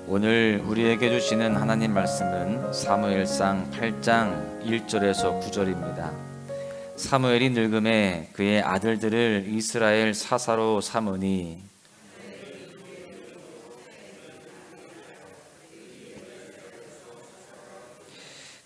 오늘 우리에게 주시는 하나님 말씀은 사무엘상 8장 1절에서 9절입니다. 사무엘이 늙음에 그의 아들들을 이스라엘 사사로 삼으니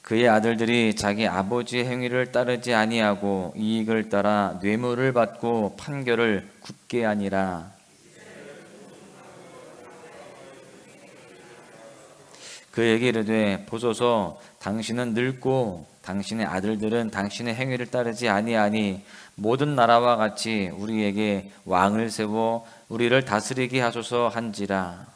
그의 아들들이 자기 아버지의 행위를 따르지 아니하고 이익을 따라 뇌물을 받고 판결을 굽게 하니라. 그에게 이르되 보소서 당신은 늙고 당신의 아들들은 당신의 행위를 따르지 아니하니 모든 나라와 같이 우리에게 왕을 세워 우리를 다스리게 하소서 한지라.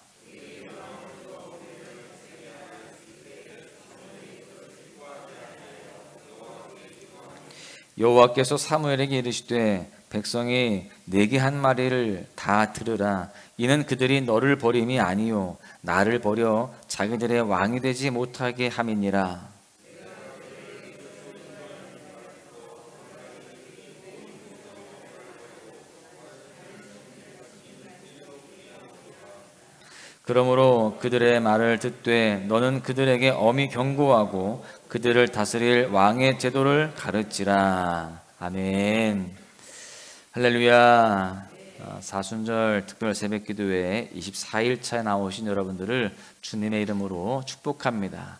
여호와께서 사무엘에게 이르시되 백성이 내게 한 말을 다 들으라. 이는 그들이 너를 버림이 아니요 나를 버려 자기들의 왕이 되지 못하게 함이니라. 그러므로 그들의 말을 듣되 너는 그들에게 엄히 경고하고 그들을 다스릴 왕의 제도를 가르치라. 아멘. 할렐루야. 사순절 특별 새벽기도회 24일차에 나오신 여러분들을 주님의 이름으로 축복합니다.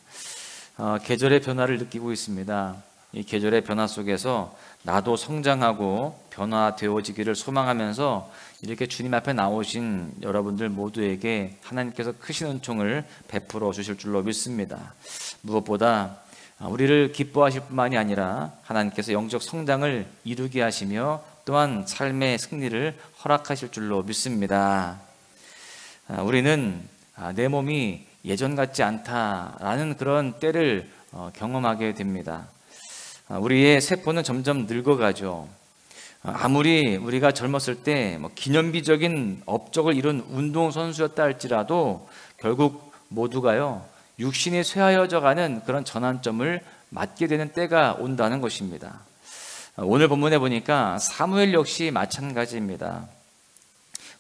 계절의 변화를 느끼고 있습니다. 이 계절의 변화 속에서 나도 성장하고 변화되어지기를 소망하면서 이렇게 주님 앞에 나오신 여러분들 모두에게 하나님께서 크신 은총을 베풀어 주실 줄로 믿습니다. 무엇보다 우리를 기뻐하실 뿐만이 아니라 하나님께서 영적 성장을 이루게 하시며 또한 삶의 승리를 허락하실 줄로 믿습니다. 우리는 내 몸이 예전 같지 않다라는 그런 때를 경험하게 됩니다. 우리의 세포는 점점 늙어가죠. 아무리 우리가 젊었을 때 기념비적인 업적을 이룬 운동선수였다 할지라도 결국 모두가요 육신이 쇠하여져가는 그런 전환점을 맞게 되는 때가 온다는 것입니다. 오늘 본문에 보니까 사무엘 역시 마찬가지입니다.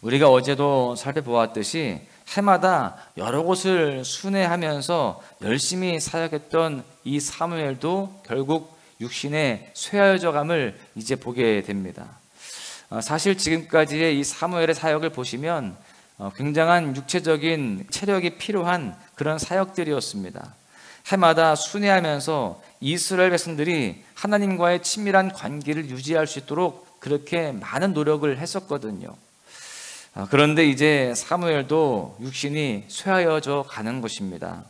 우리가 어제도 살펴보았듯이 해마다 여러 곳을 순회하면서 열심히 사역했던 이 사무엘도 결국 육신의 쇠하여져감을 이제 보게 됩니다. 사실 지금까지의 이 사무엘의 사역을 보시면 굉장한 육체적인 체력이 필요한 그런 사역들이었습니다. 해마다 순회하면서 이스라엘 백성들이 하나님과의 친밀한 관계를 유지할 수 있도록 그렇게 많은 노력을 했었거든요. 그런데 이제 사무엘도 육신이 쇠하여져 가는 것입니다.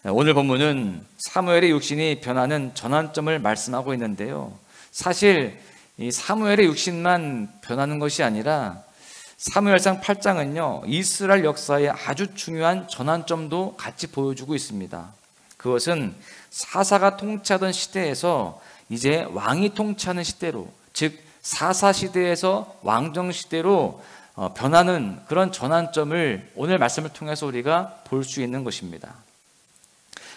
오늘 본문은 사무엘의 육신이 변하는 전환점을 말씀하고 있는데요. 사실 이 사무엘의 육신만 변하는 것이 아니라 사무엘상 8장은요 이스라엘 역사의 아주 중요한 전환점도 같이 보여주고 있습니다. 그것은 사사가 통치하던 시대에서 이제 왕이 통치하는 시대로, 즉 사사 시대에서 왕정 시대로 변하는 그런 전환점을 오늘 말씀을 통해서 우리가 볼 수 있는 것입니다.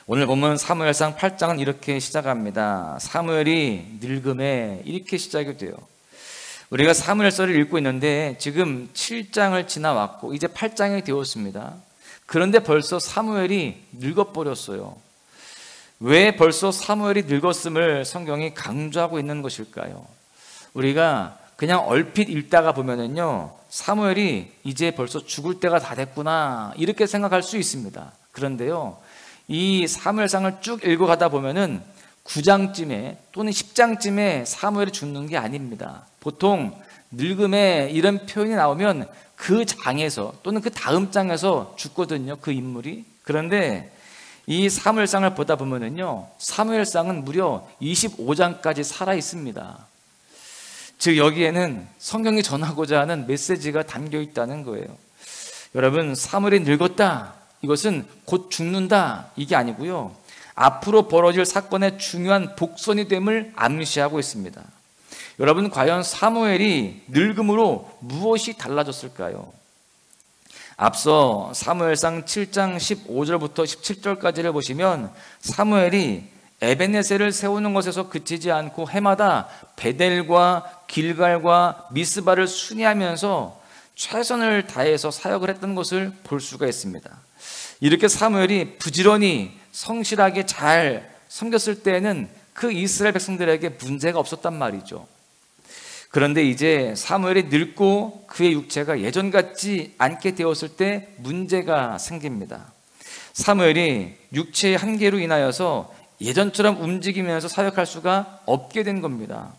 오늘 보면 사무엘상 8장은 이렇게 시작합니다. 사무엘이 늙음에 이렇게 시작이 돼요. 우리가 사무엘서를 읽고 있는데 지금 7장을 지나왔고 이제 8장이 되었습니다. 그런데 벌써 사무엘이 늙어버렸어요. 왜 벌써 사무엘이 늙었음을 성경이 강조하고 있는 것일까요? 우리가 그냥 얼핏 읽다가 보면은요 사무엘이 이제 벌써 죽을 때가 다 됐구나 이렇게 생각할 수 있습니다. 그런데요 이 사무엘상을 쭉 읽어가다 보면은 9장쯤에 또는 10장쯤에 사무엘이 죽는 게 아닙니다. 보통 늙음에 이런 표현이 나오면 그 장에서 또는 그 다음 장에서 죽거든요, 그 인물이. 그런데 이 사무엘상을 보다 보면은요 사무엘상은 무려 25장까지 살아 있습니다. 즉 여기에는 성경이 전하고자 하는 메시지가 담겨 있다는 거예요. 여러분, 사무엘이 늙었다, 이것은 곧 죽는다, 이게 아니고요 앞으로 벌어질 사건의 중요한 복선이 됨을 암시하고 있습니다. 여러분, 과연 사무엘이 늙음으로 무엇이 달라졌을까요? 앞서 사무엘상 7장 15절부터 17절까지를 보시면 사무엘이 에벤에셀을 세우는 것에서 그치지 않고 해마다 베델과 길갈과 미스바를 순회하면서 최선을 다해서 사역을 했던 것을 볼 수가 있습니다. 이렇게 사무엘이 부지런히 성실하게 잘 섬겼을 때에는 그 이스라엘 백성들에게 문제가 없었단 말이죠. 그런데 이제 사무엘이 늙고 그의 육체가 예전 같지 않게 되었을 때 문제가 생깁니다. 사무엘이 육체의 한계로 인하여서 예전처럼 움직이면서 사역할 수가 없게 된 겁니다.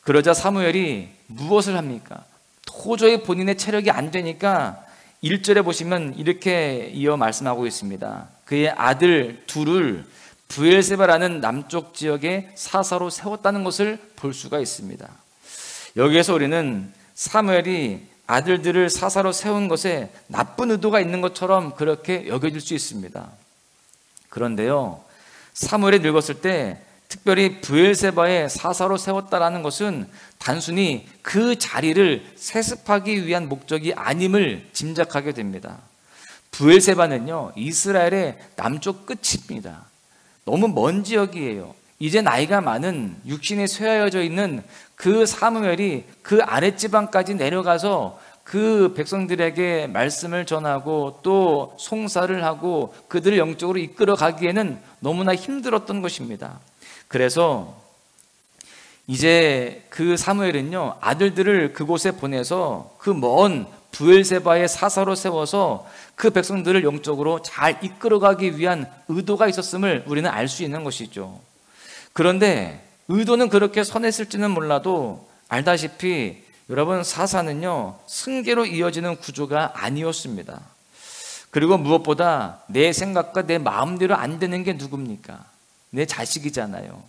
그러자 사무엘이 무엇을 합니까? 도저히 본인의 체력이 안 되니까 1절에 보시면 이렇게 이어 말씀하고 있습니다. 그의 아들 둘을 브엘세바라는 남쪽 지역의 사사로 세웠다는 것을 볼 수가 있습니다. 여기에서 우리는 사무엘이 아들들을 사사로 세운 것에 나쁜 의도가 있는 것처럼 그렇게 여겨질 수 있습니다. 그런데요, 사무엘이 늙었을 때 특별히 브엘세바의 사사로 세웠다라는 것은 단순히 그 자리를 세습하기 위한 목적이 아님을 짐작하게 됩니다. 브엘세바는요, 이스라엘의 남쪽 끝입니다. 너무 먼 지역이에요. 이제 나이가 많은 육신이 쇠하여져 있는 그 사무엘이 그 아랫지방까지 내려가서 그 백성들에게 말씀을 전하고 또 송사를 하고 그들을 영적으로 이끌어 가기에는 너무나 힘들었던 것입니다. 그래서 이제 그 사무엘은요, 아들들을 그곳에 보내서 그 먼 브엘세바의 사사로 세워서 그 백성들을 영적으로 잘 이끌어가기 위한 의도가 있었음을 우리는 알 수 있는 것이죠. 그런데 의도는 그렇게 선했을지는 몰라도 알다시피 여러분, 사사는요, 승계로 이어지는 구조가 아니었습니다. 그리고 무엇보다 내 생각과 내 마음대로 안 되는 게 누굽니까? 내 자식이잖아요.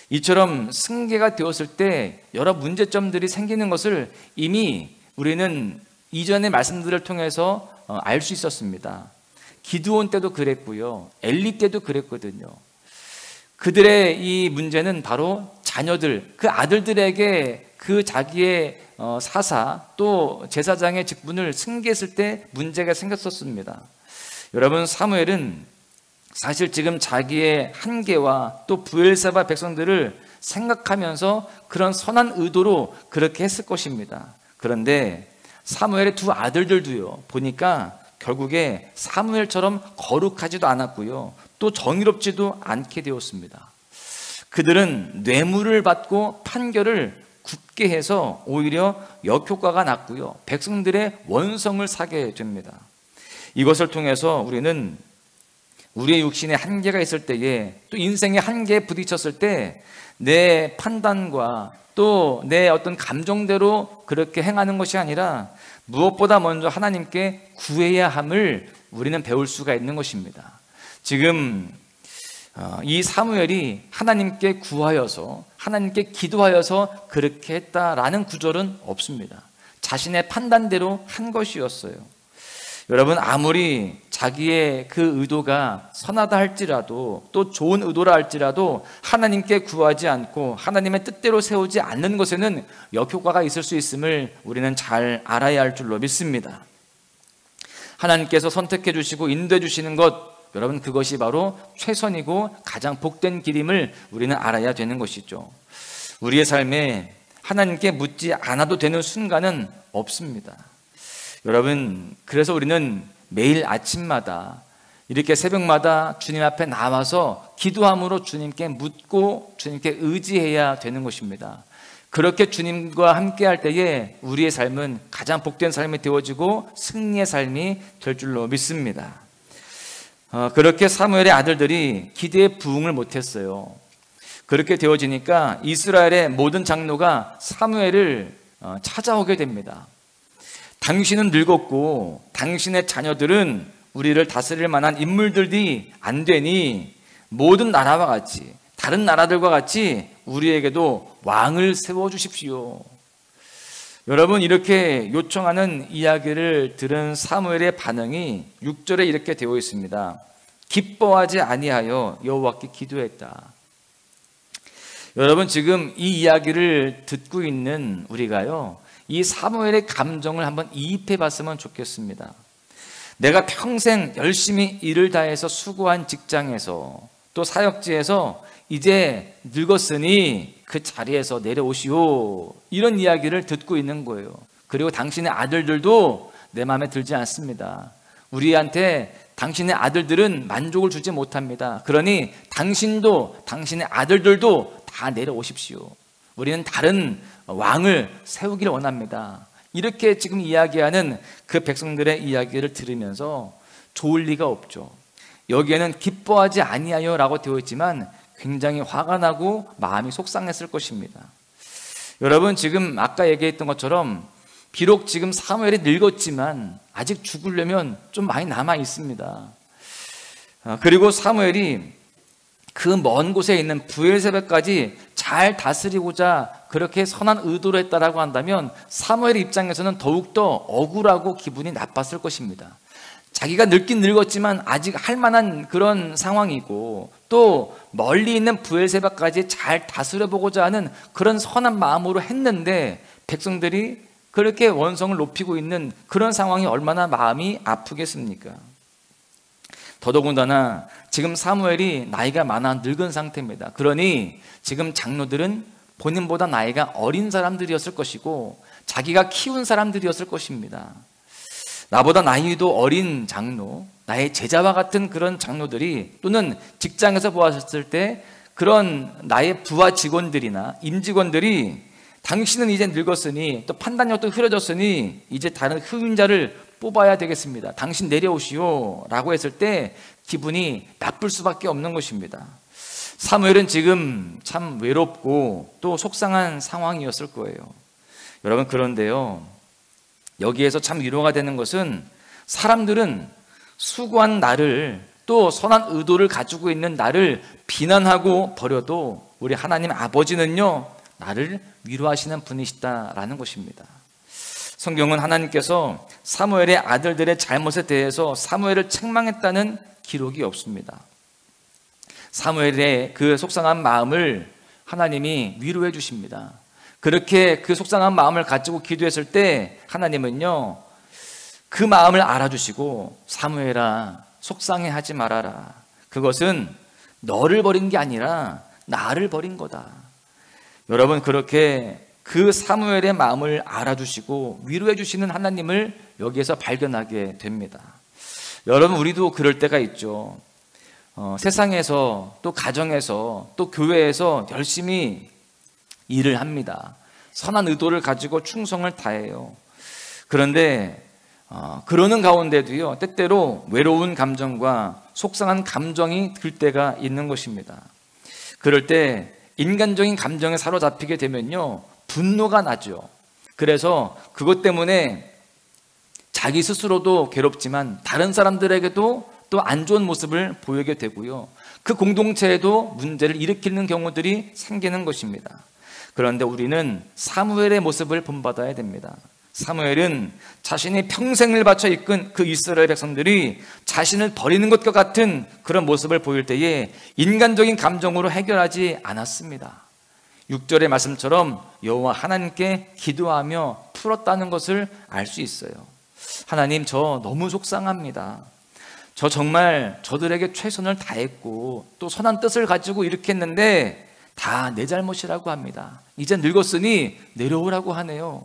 이처럼 승계가 되었을 때 여러 문제점들이 생기는 것을 이미 우리는 이전의 말씀들을 통해서 알 수 있었습니다. 기드온 때도 그랬고요, 엘리 때도 그랬거든요. 그들의 이 문제는 바로 자녀들, 그 아들들에게 그 자기의 사사 또 제사장의 직분을 승계했을 때 문제가 생겼었습니다. 여러분, 사무엘은 사실 지금 자기의 한계와 또 브엘세바 백성들을 생각하면서 그런 선한 의도로 그렇게 했을 것입니다. 그런데 사무엘의 두 아들들도요, 보니까 결국에 사무엘처럼 거룩하지도 않았고요, 또 정의롭지도 않게 되었습니다. 그들은 뇌물을 받고 판결을 굽게 해서 오히려 역효과가 났고요, 백성들의 원성을 사게 됩니다. 이것을 통해서 우리는 우리의 육신에 한계가 있을 때에, 또 인생의 한계에 부딪혔을 때 내 판단과 또 내 어떤 감정대로 그렇게 행하는 것이 아니라 무엇보다 먼저 하나님께 구해야 함을 우리는 배울 수가 있는 것입니다. 지금 이 사무엘이 하나님께 구하여서, 하나님께 기도하여서 그렇게 했다라는 구절은 없습니다. 자신의 판단대로 한 것이었어요. 여러분, 아무리 자기의 그 의도가 선하다 할지라도, 또 좋은 의도라 할지라도 하나님께 구하지 않고 하나님의 뜻대로 세우지 않는 것에는 역효과가 있을 수 있음을 우리는 잘 알아야 할 줄로 믿습니다. 하나님께서 선택해 주시고 인도해 주시는 것, 여러분, 그것이 바로 최선이고 가장 복된 길임을 우리는 알아야 되는 것이죠. 우리의 삶에 하나님께 묻지 않아도 되는 순간은 없습니다. 여러분, 그래서 우리는 매일 아침마다 이렇게 새벽마다 주님 앞에 나와서 기도함으로 주님께 묻고 주님께 의지해야 되는 것입니다. 그렇게 주님과 함께 할 때에 우리의 삶은 가장 복된 삶이 되어지고 승리의 삶이 될 줄로 믿습니다. 그렇게 사무엘의 아들들이 기대에 부응을 못했어요. 그렇게 되어지니까 이스라엘의 모든 장로가 사무엘을 찾아오게 됩니다. 당신은 늙었고 당신의 자녀들은 우리를 다스릴 만한 인물들이 안 되니 모든 나라와 같이, 다른 나라들과 같이 우리에게도 왕을 세워주십시오. 여러분, 이렇게 요청하는 이야기를 들은 사무엘의 반응이 6절에 이렇게 되어 있습니다. 기뻐하지 아니하여 여호와께 기도했다. 여러분, 지금 이 이야기를 듣고 있는 우리가요, 이 사무엘의 감정을 한번 이입해 봤으면 좋겠습니다. 내가 평생 열심히 일을 다해서 수고한 직장에서 또 사역지에서 이제 늙었으니 그 자리에서 내려오시오, 이런 이야기를 듣고 있는 거예요. 그리고 당신의 아들들도 내 마음에 들지 않습니다. 우리한테 당신의 아들들은 만족을 주지 못합니다. 그러니 당신도 당신의 아들들도 다 내려오십시오. 우리는 다른 왕을 세우기를 원합니다. 이렇게 지금 이야기하는 그 백성들의 이야기를 들으면서 좋을 리가 없죠. 여기에는 기뻐하지 아니하여 라고 되어 있지만 굉장히 화가 나고 마음이 속상했을 것입니다. 여러분, 지금 아까 얘기했던 것처럼 비록 지금 사무엘이 늙었지만 아직 죽으려면 좀 많이 남아 있습니다. 그리고 사무엘이 그 먼 곳에 있는 브엘세바까지 잘 다스리고자 그렇게 선한 의도로 했다라고 한다면 사무엘의 입장에서는 더욱더 억울하고 기분이 나빴을 것입니다. 자기가 늙긴 늙었지만 아직 할 만한 그런 상황이고 또 멀리 있는 브엘세바까지 잘 다스려보고자 하는 그런 선한 마음으로 했는데 백성들이 그렇게 원성을 높이고 있는 그런 상황이 얼마나 마음이 아프겠습니까? 더더군다나 지금 사무엘이 나이가 많아 늙은 상태입니다. 그러니 지금 장로들은 본인보다 나이가 어린 사람들이었을 것이고 자기가 키운 사람들이었을 것입니다. 나보다 나이도 어린 장로, 나의 제자와 같은 그런 장로들이 또는 직장에서 보았을 때 그런 나의 부하 직원들이나 임직원들이 당신은 이제 늙었으니 또 판단력도 흐려졌으니 이제 다른 후임자를 뽑아야 되겠습니다. 당신 내려오시오 라고 했을 때 기분이 나쁠 수밖에 없는 것입니다. 사무엘은 지금 참 외롭고 또 속상한 상황이었을 거예요. 여러분, 그런데요, 여기에서 참 위로가 되는 것은 사람들은 수고한 나를 또 선한 의도를 가지고 있는 나를 비난하고 버려도 우리 하나님 아버지는요 나를 위로하시는 분이시다라는 것입니다. 성경은 하나님께서 사무엘의 아들들의 잘못에 대해서 사무엘을 책망했다는 기록이 없습니다. 사무엘의 그 속상한 마음을 하나님이 위로해 주십니다. 그렇게 그 속상한 마음을 가지고 기도했을 때 하나님은요 그 마음을 알아주시고 사무엘아 속상해하지 말아라. 그것은 너를 버린 게 아니라 나를 버린 거다. 여러분, 그렇게 그 사무엘의 마음을 알아주시고 위로해 주시는 하나님을 여기에서 발견하게 됩니다. 여러분, 우리도 그럴 때가 있죠. 세상에서 또 가정에서 또 교회에서 열심히 일을 합니다. 선한 의도를 가지고 충성을 다해요. 그런데 그러는 가운데도요 때때로 외로운 감정과 속상한 감정이 들 때가 있는 것입니다. 그럴 때 인간적인 감정에 사로잡히게 되면요 분노가 나죠. 그래서 그것 때문에 자기 스스로도 괴롭지만 다른 사람들에게도 또 안 좋은 모습을 보이게 되고요 그 공동체에도 문제를 일으키는 경우들이 생기는 것입니다. 그런데 우리는 사무엘의 모습을 본받아야 됩니다. 사무엘은 자신이 평생을 바쳐 이끈 그 이스라엘 백성들이 자신을 버리는 것과 같은 그런 모습을 보일 때에 인간적인 감정으로 해결하지 않았습니다. 6절의 말씀처럼 여호와 하나님께 기도하며 풀었다는 것을 알 수 있어요. 하나님, 저 너무 속상합니다. 저 정말 저들에게 최선을 다했고 또 선한 뜻을 가지고 이렇게 했는데 다 내 잘못이라고 합니다. 이제 늙었으니 내려오라고 하네요.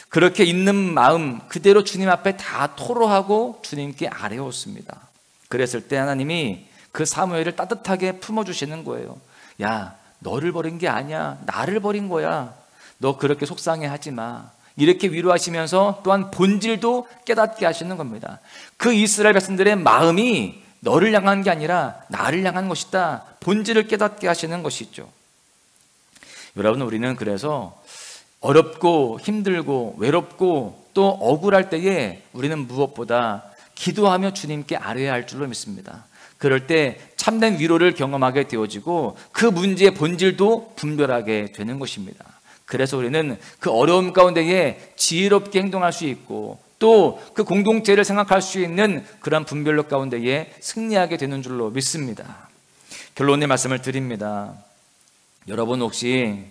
그렇게 있는 마음 그대로 주님 앞에 다 토로하고 주님께 아뢰었습니다. 그랬을 때 하나님이 그 사무엘을 따뜻하게 품어주시는 거예요. 야, 너를 버린 게 아니야. 나를 버린 거야. 너 그렇게 속상해하지 마. 이렇게 위로하시면서 또한 본질도 깨닫게 하시는 겁니다. 그 이스라엘 백성들의 마음이 너를 향한 게 아니라 나를 향한 것이다. 본질을 깨닫게 하시는 것이죠. 여러분, 우리는 그래서 어렵고 힘들고 외롭고 또 억울할 때에 우리는 무엇보다 기도하며 주님께 아뢰야 할 줄로 믿습니다. 그럴 때 참된 위로를 경험하게 되어지고 그 문제의 본질도 분별하게 되는 것입니다. 그래서 우리는 그 어려움 가운데에 지혜롭게 행동할 수 있고 또 그 공동체를 생각할 수 있는 그런 분별력 가운데에 승리하게 되는 줄로 믿습니다. 결론의 말씀을 드립니다. 여러분, 혹시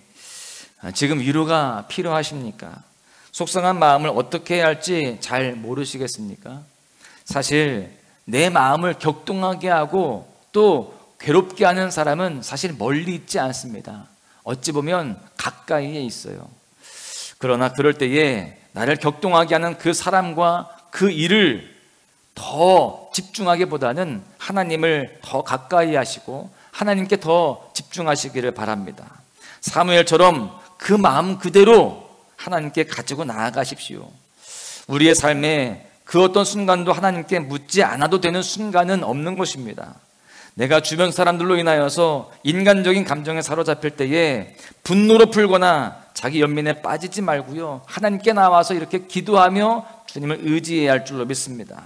지금 위로가 필요하십니까? 속상한 마음을 어떻게 해야 할지 잘 모르시겠습니까? 사실 내 마음을 격동하게 하고 또 괴롭게 하는 사람은 사실 멀리 있지 않습니다. 어찌 보면 가까이에 있어요. 그러나 그럴 때에 나를 격동하게 하는 그 사람과 그 일을 더 집중하기보다는 하나님을 더 가까이 하시고 하나님께 더 집중하시기를 바랍니다. 사무엘처럼 그 마음 그대로 하나님께 가지고 나아가십시오. 우리의 삶에 그 어떤 순간도 하나님께 묻지 않아도 되는 순간은 없는 것입니다. 내가 주변 사람들로 인하여서 인간적인 감정에 사로잡힐 때에 분노로 풀거나 자기 연민에 빠지지 말고요, 하나님께 나와서 이렇게 기도하며 주님을 의지해야 할 줄로 믿습니다.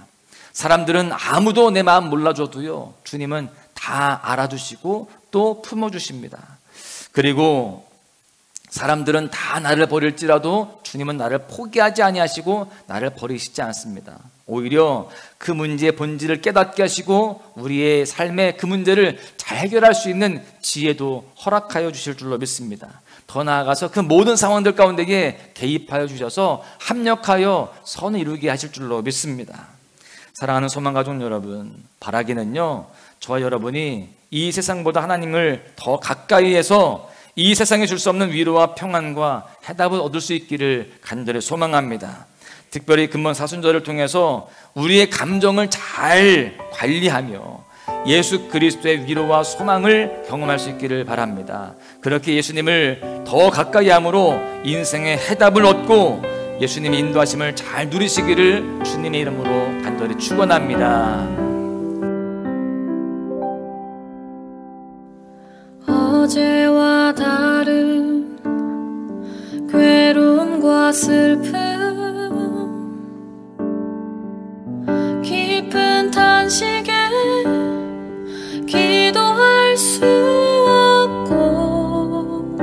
사람들은 아무도 내 마음 몰라줘도요, 주님은 다 알아주시고 또 품어주십니다. 그리고 사람들은 다 나를 버릴지라도 주님은 나를 포기하지 아니하시고 나를 버리시지 않습니다. 오히려 그 문제의 본질을 깨닫게 하시고 우리의 삶의 그 문제를 잘 해결할 수 있는 지혜도 허락하여 주실 줄로 믿습니다. 더 나아가서 그 모든 상황들 가운데에 개입하여 주셔서 합력하여 선을 이루게 하실 줄로 믿습니다. 사랑하는 소망가족 여러분, 바라기는요, 저와 여러분이 이 세상보다 하나님을 더 가까이 해서 이 세상에 줄 수 없는 위로와 평안과 해답을 얻을 수 있기를 간절히 소망합니다. 특별히 금번 사순절을 통해서 우리의 감정을 잘 관리하며 예수 그리스도의 위로와 소망을 경험할 수 있기를 바랍니다. 그렇게 예수님을 더 가까이 함으로 인생의 해답을 얻고 예수님의 인도하심을 잘 누리시기를 주님의 이름으로 간절히 축원합니다. 어제와 다른 괴로움과 슬픔, 깊은 탄식에 기도할 수 없고,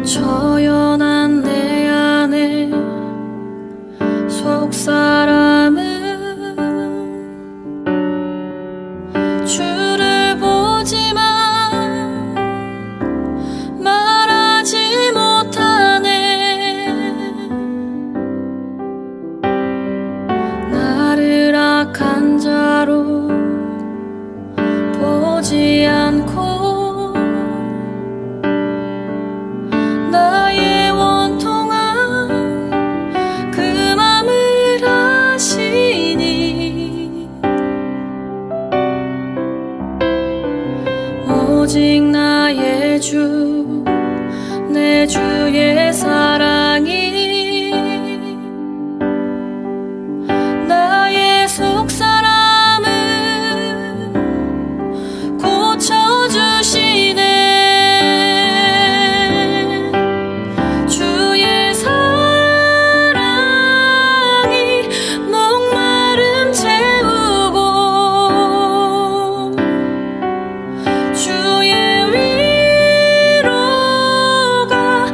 처연한 내 안에 속사람은 주를 보지만 말하지 못하네. 나를 악한 자로 보지 않고 나의 원통한 그 맘을 아시니, 오직 나의 주, 내 주의 사랑이 나의 속사람을 고쳐주시네. 주의 사랑이 목마름 채우고 주의 위로가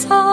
주께서